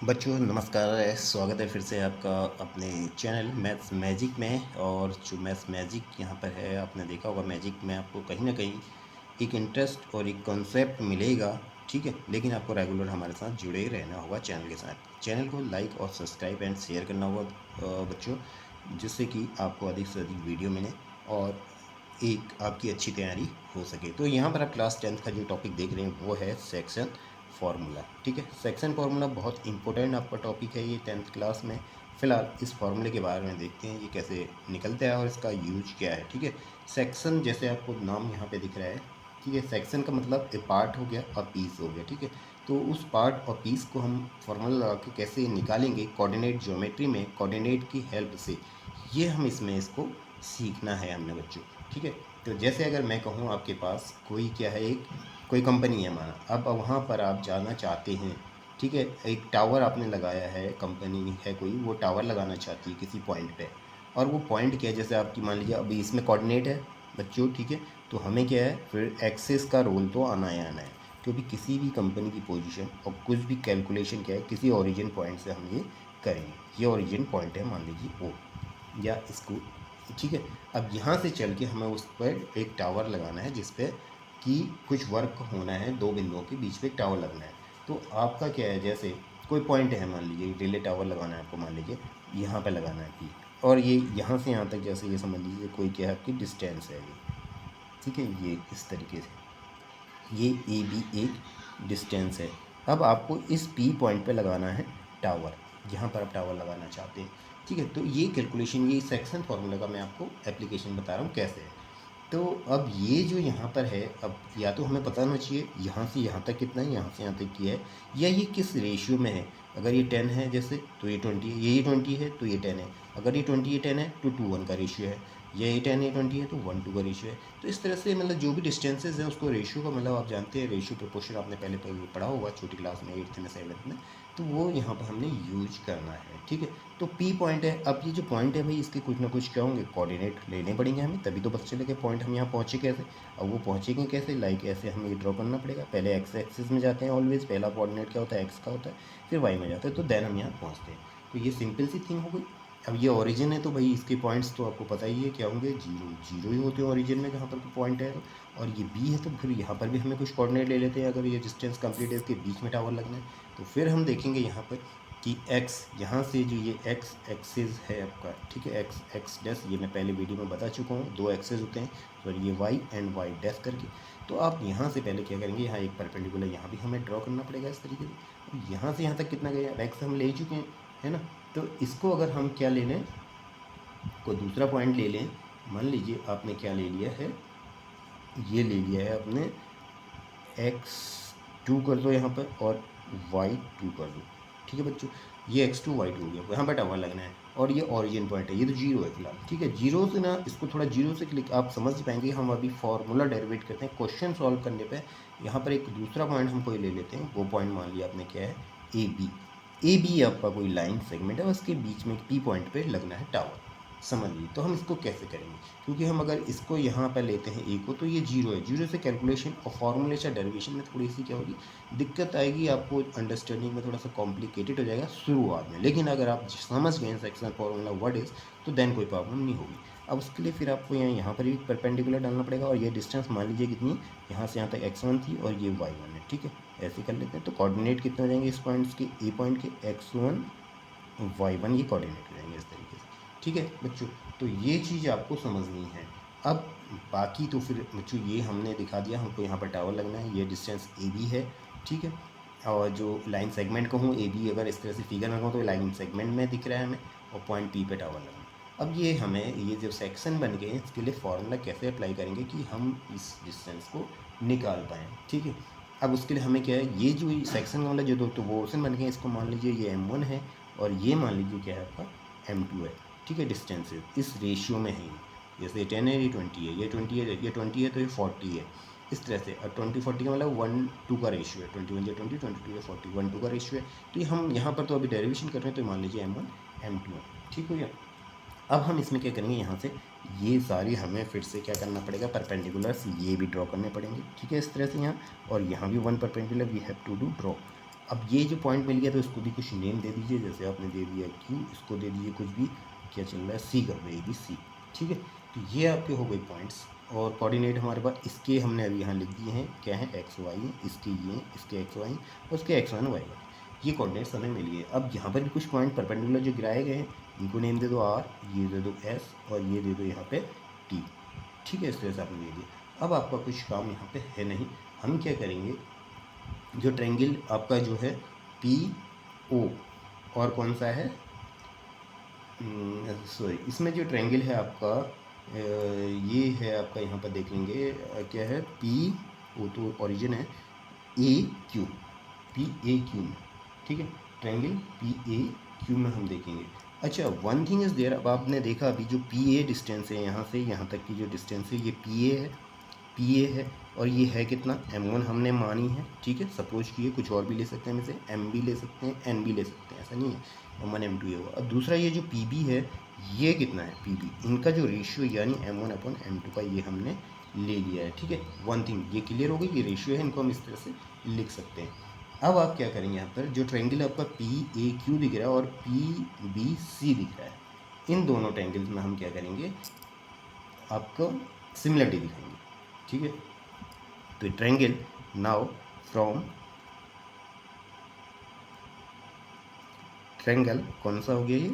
बच्चों नमस्कार। स्वागत है फिर से आपका अपने चैनल मैथ्स मैजिक में। और जो मैथ्स मैजिक यहाँ पर है, आपने देखा होगा मैजिक में आपको कहीं ना कहीं एक इंटरेस्ट और एक कॉन्सेप्ट मिलेगा, ठीक है। लेकिन आपको रेगुलर हमारे साथ जुड़े रहना होगा चैनल के साथ। चैनल को लाइक और सब्सक्राइब एंड शेयर करना होगा बच्चों, जिससे कि आपको अधिक से अधिक वीडियो मिले और एक आपकी अच्छी तैयारी हो सके। तो यहाँ पर आप क्लास 10th का जो टॉपिक देख रहे हैं वो है सेक्शन फार्मूला, ठीक है। सेक्शन फार्मूला बहुत इंपॉर्टेंट आपका टॉपिक है ये 10th क्लास में। फ़िलहाल इस फार्मूले के बारे में देखते हैं ये कैसे निकलता है और इसका यूज क्या है, ठीक है। सेक्शन जैसे आपको नाम यहाँ पे दिख रहा है, ठीक है। सेक्शन का मतलब ए पार्ट हो गया और पीस हो गया, ठीक है। तो उस पार्ट और पीस को हम फार्मूला लगा के कैसे निकालेंगे कोऑर्डिनेट ज्योमेट्री में, कोऑर्डिनेट की हेल्प से, ये हम इसमें इसको सीखना है हमने बच्चों, ठीक है। तो जैसे अगर मैं कहूँ आपके पास कोई क्या है, एक कोई कंपनी है माना, अब वहाँ पर आप जाना चाहते हैं, ठीक है। एक टावर आपने लगाया है, कंपनी है कोई, वो टावर लगाना चाहती है किसी पॉइंट पे। और वो पॉइंट क्या है, जैसे आपकी मान लीजिए अभी इसमें कोऑर्डिनेट है बच्चों, ठीक है। तो हमें क्या है फिर एक्सेस का रोल तो आना ही आना है, क्योंकि किसी भी कंपनी की पोजीशन और कुछ भी कैलकुलेशन क्या है किसी ओरिजिन पॉइंट से हम ये करेंगे। ये ओरिजिन पॉइंट है मान लीजिए ओ, या इसको, ठीक है। अब यहाँ से चल के हमें उस पर एक टावर लगाना है जिस पे कि कुछ वर्क होना है, दो बिंदुओं के बीच में एक टावर लगना है। तो आपका क्या है, जैसे कोई पॉइंट है मान लीजिए रिले टावर लगाना है आपको, मान लीजिए यहाँ पे लगाना है पी, और ये यहाँ से यहाँ तक जैसे ये समझ लीजिए कोई क्या है आपकी डिस्टेंस है ये, ठीक है। ये इस तरीके से ये ए बी एक डिस्टेंस है। अब आपको इस पी पॉइंट पे लगाना है टावर, जहाँ पर आप टावर लगाना चाहते हैं, ठीक है। तो ये कैलकुलेशन, ये सेक्शन फार्मूला का मैं आपको एप्लीकेशन बता रहा हूँ कैसे है। तो अब ये जो यहाँ पर है, अब या तो हमें पता होना चाहिए यहाँ से यहाँ तक कितना है, यहाँ से यहाँ तक की है, या ये किस रेशियो में है। अगर ये 10 है जैसे तो ये 20 है, ये 20 है तो ये 10 है। अगर ये 20 ये 10 है तो 2:1 का रेशियो है, ये 10 ये 20 है तो 1:2 का रेशियो है। तो इस तरह से मतलब जो भी डिस्टेंसेज है उसको रेशियो का, मतलब आप जानते हैं रेशियो प्रोपोर्शन आपने पहले पढ़ा होगा छोटी क्लास में, 8th में 7th में। तो वो यहाँ पर हमने यूज करना है, ठीक है। तो पी पॉइंट है। अब ये जो पॉइंट है भाई, इसके कुछ ना कुछ क्या होंगे, कोऑर्डिनेट लेने पड़ेंगे हमें, तभी तो पता चलेगा पॉइंट हम यहाँ पहुँचे कैसे। अब वो पहुँचेंगे कैसे, लाइक ऐसे हमें ये ड्रॉ करना पड़ेगा। पहले एक्स एक्सिस में जाते हैं ऑलवेज, पहला कोऑर्डिनेट क्या होता है एक्स का होता है, फिर वाई में जाता है, तो देन हम यहाँ पहुँचते हैं। तो ये सिंपल सी थिंग हो गई। अब ये ओरिजिन है तो भाई इसके पॉइंट्स तो आपको पता ही है क्या होंगे, जीरो जीरो ही होते हैं ओरिजिन में जहाँ पर पॉइंट है। और ये बी है तो फिर यहाँ पर भी हमें कुछ कोऑर्डिनेट ले लेते हैं। अगर ये डिस्टेंस कंप्लीट है, इसके बीच में टावर लगना है, तो फिर हम देखेंगे यहाँ पर कि x, यहाँ से जो ये x एक्सिस है आपका, ठीक है, x एक्स डैश, ये मैं पहले वीडियो में बता चुका हूँ, दो एक्सेस होते हैं, तो ये y एंड y डैश करके। तो आप यहाँ से पहले क्या करेंगे, यहाँ एक परपेंडिकुलर यहाँ भी हमें ड्रॉ करना पड़ेगा इस तरीके से। और यहाँ से यहाँ तक कितना गया, x हम ले चुके हैं, है ना। तो इसको अगर हम क्या ले लें, कोई दूसरा पॉइंट ले लें, मान लीजिए आपने क्या ले लिया है, ये ले लिया है आपने x2 कर दो यहाँ पर और y2 कर दो, ठीक है बच्चों। ये x2 y2 हो गया, यहाँ पर टावर लगना है। और ये ओरिजिन पॉइंट है, ये तो जीरो है फिलहाल, ठीक है। जीरो से ना, इसको थोड़ा जीरो से क्लिक आप समझ पाएंगे। हम अभी फार्मूला डेरिवेट करते हैं, क्वेश्चन सॉल्व करने पे यहाँ पर एक दूसरा पॉइंट हम कोई ले लेते हैं। वो पॉइंट मान लिया आपने क्या है, ए बी। ए बी आपका कोई लाइन सेगमेंट है, उसके बीच में पी पॉइंट पे लगना है टावर, समझ लीजिए। तो हम इसको कैसे करेंगे, क्योंकि हम अगर इसको यहाँ पर लेते हैं ए को, तो ये जीरो है, जीरो से कैलकुलेशन और फॉर्मूले या डेरिवेशन में थोड़ी सी क्या होगी, दिक्कत आएगी आपको, अंडरस्टैंडिंग में थोड़ा सा कॉम्प्लिकेटेड हो जाएगा शुरुआत में। लेकिन अगर आप समझ गए सेक्शन फॉर्मूला व्हाट इज़, तो देन कोई प्रॉब्लम नहीं होगी। अब उसके लिए फिर आपको यहाँ पर भी परपेंडिकुलर डालना पड़ेगा, और ये डिस्टेंस मान लीजिए कितनी, यहाँ से यहाँ तक x1 थी और ये y1 है, ठीक है। ऐसे कर लेते हैं। तो कोऑर्डिनेट कितने हो जाएंगे इस पॉइंट्स के, ए पॉइंट के x1 y1 ये कोऑर्डिनेट हो जाएंगे इस तरीके से, ठीक है बच्चों। तो ये चीज़ आपको समझनी है। अब बाकी तो फिर बच्चों ये हमने दिखा दिया, हमको यहाँ पर टावर लगना है, ये डिस्टेंस ए बी है, ठीक है। और जो लाइन सेगमेंट को हूँ ए बी, अगर इस तरह से फिगर लगाऊँ तो लाइन सेगमेंट में दिख रहा है हमें, और पॉइंट पी पे टावर लगना। अब ये हमें ये जो सेक्शन बन गए इसके लिए फॉर्मूला कैसे अप्लाई करेंगे कि हम इस डिस्टेंस को निकाल पाएँ, ठीक है। अब उसके लिए हमें क्या है, ये जो सेक्शन वाला जो दो पोर्शन बन गए, इसको मान लीजिए ये M1 है, और ये मान लीजिए क्या है आपका M2 है, ठीक है। डिस्टेंसेज इस रेशियो में है, जैसे 10 है, ये 20 है, ये 20 है, ये 20 है तो ये 40 है, इस तरह से। और 20-40 का मतलब 1:2 का रेशियो है, 21 या 20, 22 या 40, 1:2 का रेशियो है। तो ये हम यहाँ पर तो अभी डेरिवेशन कर रहे हैं, तो मान लीजिए M1 M2 है, ठीक हो गया। अब हम इसमें क्या करेंगे, यहाँ से ये सारी हमें फिर से क्या करना पड़ेगा, परपेंडिकुलर्स ये भी ड्रॉ करने पड़ेंगे, ठीक है, इस तरह से यहाँ। और यहाँ भी one perpendicular we have to do draw. अब ये जो पॉइंट मिल गया तो इसको भी कुछ नेम दे दीजिए, जैसे आपने दे दिया Q, इसको दे दीजिए कुछ भी, क्या चल रहा है C कर रहे हैं, ABC, ठीक है। तो ये आपके हो गए पॉइंट्स, और कोऑर्डिनेट हमारे पास इसके हमने अभी यहाँ लिख दिए हैं, क्या है एक्स वाई, इसके ये, इसके एक्स वाई और उसके एक्स वन वाई वन, ये कोऑर्डिनेट्स हमें मिल गए। अब यहाँ पर भी कुछ पॉइंट परपेंडिकुलर जो गिराए गए हैं इनको नेम दे दो R, ये दे दो S और ये दे दो यहाँ पे T, ठीक है। इस तरह से आपने दे दिया। अब आपका कुछ काम यहाँ पे है नहीं, हम क्या करेंगे, जो ट्रायंगल आपका जो है PO और कौन सा है, सॉरी, इसमें जो ट्रायंगल है आपका ये है आपका, यहाँ पर देख लेंगे क्या है, PO तो ओरिजिन है, AQ, PAQ में, ठीक है, ट्रायंगल PAQ में हम देखेंगे। अच्छा, वन थिंग इज़ देयर, अब आपने देखा अभी जो PA डिस्टेंस है यहाँ से यहाँ तक की जो डिस्टेंस है, ये PA है और ये है कितना, M1 हमने मानी है, ठीक है। सपोज किए कुछ और भी ले सकते हैं, हम इसे M भी ले सकते हैं, N भी ले सकते हैं, ऐसा नहीं है, M1 M2 ये होगा। और दूसरा ये जो PB है, ये कितना है PB, इनका जो रेशियो यानी M1/M2 का ये हमने ले लिया है, ठीक है। वन थिंग ये क्लियर हो गई, ये रेशियो है, इनको हम इस तरह से लिख सकते हैं। अब आप क्या करेंगे, यहाँ पर जो ट्रायंगल आपका PAQ दिख रहा है और PBC दिख रहा है, इन दोनों ट्रायंगल्स में हम क्या करेंगे, आपको सिमिलरिटी दिखाएंगे, ठीक है। तो ट्रायंगल नाउ फ्रॉम ट्रायंगल कौन सा हो गया ये,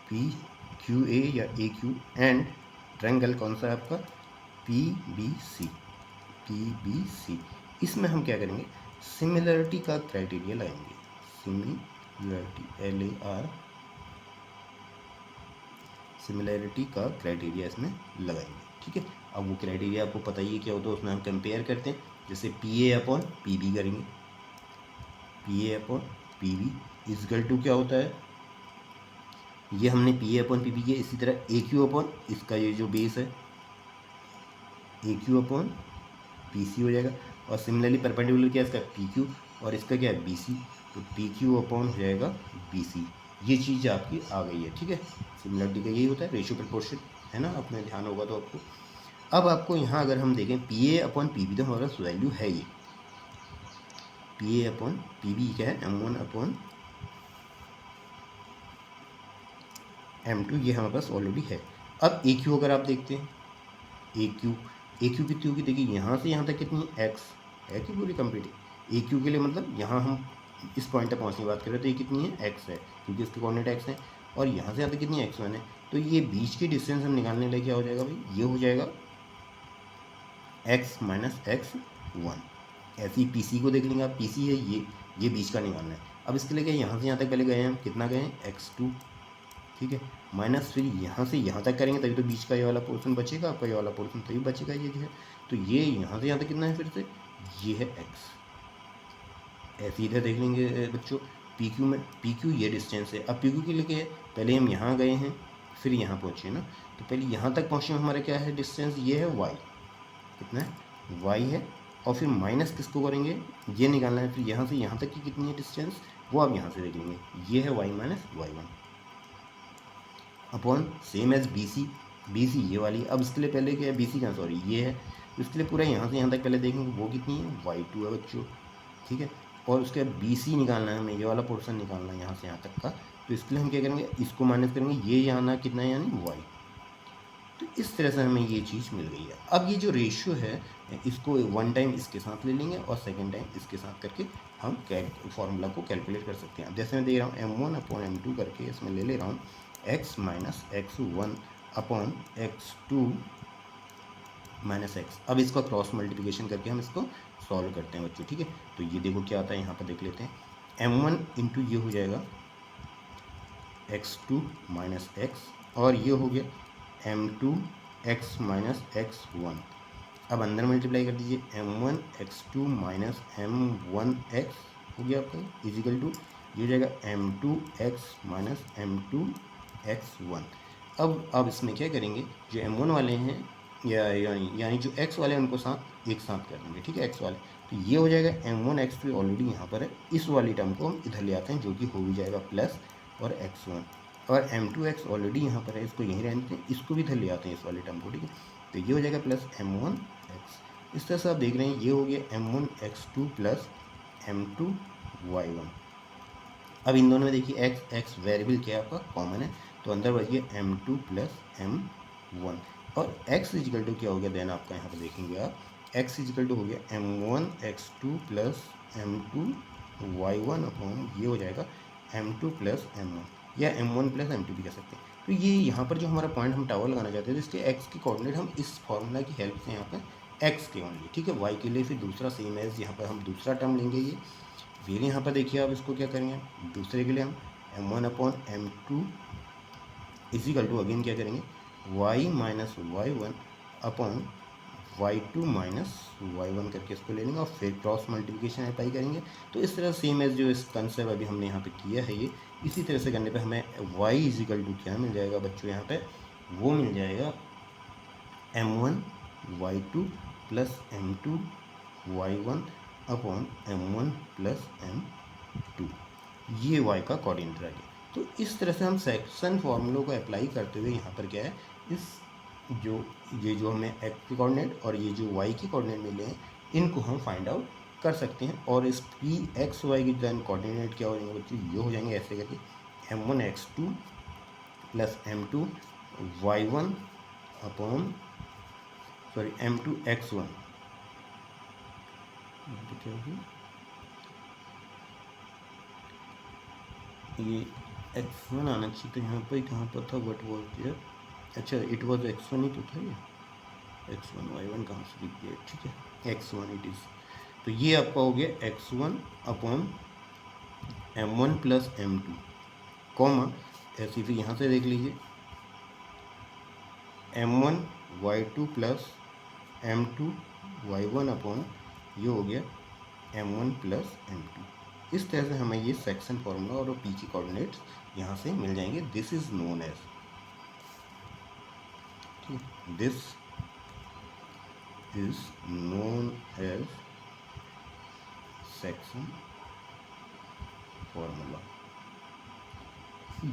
PQA या AQ, एंड ट्रायंगल कौन सा है आपका, PBC, इसमें हम क्या करेंगे, सिमिलरिटी का क्राइटेरिया लाएंगे, सिमिलरिटी LAR, सिमिलरिटी का क्राइटेरिया इसमें लगाएंगे, ठीक है। अब वो क्राइटेरिया आपको पता ही है क्या होता है, उसमें हम कंपेयर करते हैं, जैसे PA/PB करेंगे, PA/PB इजकल टू क्या होता है, ये हमने PA/PB किया, इसी तरह AQ/ इसका ये जो बेस है AQ/PC हो जाएगा, और सिमिलरली परपेंडिकुलर क्या है इसका PQ और इसका क्या है BC, तो PQ/ हो जाएगा BC। ये चीज़ आपकी आ गई है, ठीक है। सिमिलरिटी का यही होता है, रेशियो प्रपोर्शन, है ना, अपने ध्यान होगा तो आपको। अब आपको यहाँ अगर हम देखें PA/PB तो हमारा वैल्यू है, ये PA/PB क्या है, M1/M2, ये हमारे पास ऑलरेडी है। अब AQ अगर आप देखते हैं, AQ कितनी होगी, देखिए यहाँ से यहाँ तक कितनी x है कि पूरी कंप्लीट है। AQ के लिए मतलब यहाँ हम इस पॉइंट तक पहुँचने की बात कर रहे हैं, तो ये कितनी है, x है, क्योंकि इसके कोऑर्डिनेट x है, और यहाँ से यहाँ तक कितनी x1 है, तो ये बीच की डिस्टेंस हम निकालने लगे, क्या हो जाएगा भाई, ये हो जाएगा x - x1। ऐसे ही PC को देख लेंगे आप, PC है ये बीच का निकालना है। अब इसके लिए क्या, यहाँ से यहाँ तक पहले गए हैं हम, कितना गए हैं, x2, ठीक है, माइनस फिर यहाँ से यहाँ तक करेंगे तभी तो बीच का ये वाला पोर्शन बचेगा, आपका ये वाला पोर्शन तभी बचेगा, ये है, तो ये यहाँ से यहाँ तक कितना है, फिर से ये है x। ऐसे इधर देख लेंगे बच्चों, PQ में, PQ ये डिस्टेंस है। अब PQ के लिए क्या है, पहले हम यहाँ गए हैं फिर यहाँ पहुँचे ना, तो पहले यहाँ तक पहुँचने में हमारा क्या है डिस्टेंस, ये है y, कितना है y है, और फिर माइनस किसको करेंगे, ये निकालना है, फिर यहाँ से यहाँ तक की कितनी है डिस्टेंस, वो आप यहाँ से देख लेंगे, ये है y - y1 upon same as BC ये वाली। अब इसके लिए पहले क्या है, BC का सॉरी ये है, इसके लिए पूरा यहाँ से यहाँ तक पहले देखेंगे, वो कितनी है, y2 है बच्चों, ठीक है। और उसके बाद BC निकालना है हमें, ये वाला पोर्शन निकालना है यहाँ से यहाँ तक का, तो इसके लिए हम क्या करेंगे, इसको माइनस करेंगे, ये यहाँ ना कितना है यानी y। तो इस तरह से हमें ये चीज़ मिल गई है। अब ये जो रेशियो है इसको वन टाइम इसके साथ ले लेंगे और सेकेंड टाइम इसके साथ करके हम फॉर्मूला को कैलकुलेट कर सकते हैं। अब जैसे मैं दे रहा हूँ M1/M2 करके, इसमें ले ले रहा हूँ x - x1 upon x2 - x। अब इसका क्रॉस मल्टीप्लिकेशन करके हम इसको सॉल्व करते हैं बच्चों, ठीक है। तो ये देखो क्या आता है, यहाँ पर देख लेते हैं, M1 इंटू ये हो जाएगा x2 - x, और ये हो गया M2 x - x1। अब अंदर मल्टीप्लाई कर दीजिए, M1 x2 - M1 x हो गया आपका इजिकल टू, ये हो जाएगा M2 x - M2 x1। अब इसमें क्या करेंगे, जो M1 वाले हैं यानी जो x वाले हैं उनको साथ एक साथ कर देंगे, ठीक है, x वाले, तो ये हो जाएगा M1 x2 ऑलरेडी यहाँ पर है, इस वाली टर्म को हम इधर ले आते हैं जो कि हो भी जाएगा प्लस और x1, और M2 x ऑलरेडी यहाँ पर है, इसको यहीं रहते हैं, इसको भी इधर ले आते हैं इस वाले टर्म को, ठीक है, तो ये हो जाएगा प्लस M1 x। इस तरह से आप देख रहे हैं ये हो गया M1 x2 प्लस m2y1। अब इन दोनों में देखिए x वेरिएबल क्या है आपका कॉमन है, तो अंदर बचिए m2 प्लस m1 और x इजिकल टू क्या हो गया देन आपका यहाँ पर देखेंगे आप x इजिकल टू हो गया m1 x2 plus m2 y1 upon ये हो जाएगा m2 प्लस m1 या m1 प्लस m2 भी कह सकते हैं। तो ये यहाँ पर जो हमारा पॉइंट हम टावर लगाना चाहते हैं तो इसके x के कोऑर्डिनेट हम इस फॉर्मूला की हेल्प से यहाँ पर x के ओनली, ठीक है। y के लिए फिर दूसरा सेम एज यहाँ पर हम दूसरा टर्म लेंगे ये, फिर यहाँ पर देखिए आप इसको क्या करेंगे दूसरे के लिए हम m1 upon m2 is equal to again क्या करेंगे y minus y1 upon y2 minus y1 करके इसको ले लेंगे और फिर क्रॉस मल्टीप्लिकेशन अप्लाई करेंगे। तो इस तरह सेम एज जो इस कंसेप्ट अभी हमने यहाँ पे किया है ये इसी तरह से करने पे हमें y इजिकल टू क्या मिल जाएगा बच्चों यहाँ पे वो मिल जाएगा m1 y2 plus m2 y1 upon m1 plus m2, ये y का कोऑर्डिनेट आ गया। तो इस तरह से हम सेक्शन फॉर्मूलों को अप्लाई करते हुए यहाँ पर क्या है इस ये जो हमें x के कोऑर्डिनेट और ये जो y के कोऑर्डिनेट मिले हैं इनको हम फाइंड आउट कर सकते हैं। और इस पी एक्स वाई के देन कोऑर्डिनेट क्या हो जाएंगे बच्चों ये हो जाएंगे ऐसे करके m1 x2 plus m2 y1 upon m2 x1 ये x1 आना चाहिए तो यहाँ पर कहाँ पर था वट वॉज देयर, अच्छा इट वॉज x1 ही तो था ये x1 y1 कहाँ से दिख गया, ठीक है x1 इट इज़। तो ये आपका हो गया x1 upon m1 plus m2 comma ऐसे फिर यहाँ से देख लीजिए m1 y2 plus m2 y1 upon ये हो गया m1 प्लस m2। इस तरह से हमें ये सेक्शन फॉर्मूला और पी की कोऑर्डिनेट्स यहाँ से मिल जाएंगे। This is known as, this is known as section formula.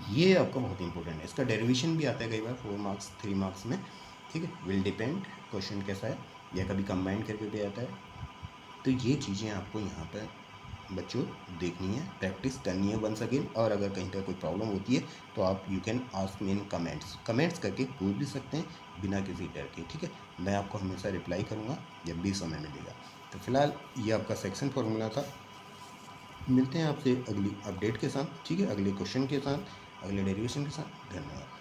ये आपका बहुत इंपॉर्टेंट है, इसका डेरिवेशन भी आता है कई बार 4 मार्क्स 3 मार्क्स में, ठीक है। विल डिपेंड क्वेश्चन कैसा है या कभी कंबाइन करके भी आता है। तो ये चीज़ें आपको यहाँ पर बच्चों देखनी है, प्रैक्टिस करनी है वंस अगेन। और अगर कहीं पर कोई प्रॉब्लम होती है तो आप you can ask me in comments करके पूछ भी सकते हैं बिना किसी डर के, ठीक है। मैं आपको हमेशा रिप्लाई करूँगा जब भी समय मिलेगा। तो फिलहाल ये आपका सेक्शन फॉर्मूला था, मिलते हैं आपसे अगली अपडेट के साथ, ठीक है, अगले क्वेश्चन के साथ, अगले डेरिवेशन के साथ। धन्यवाद।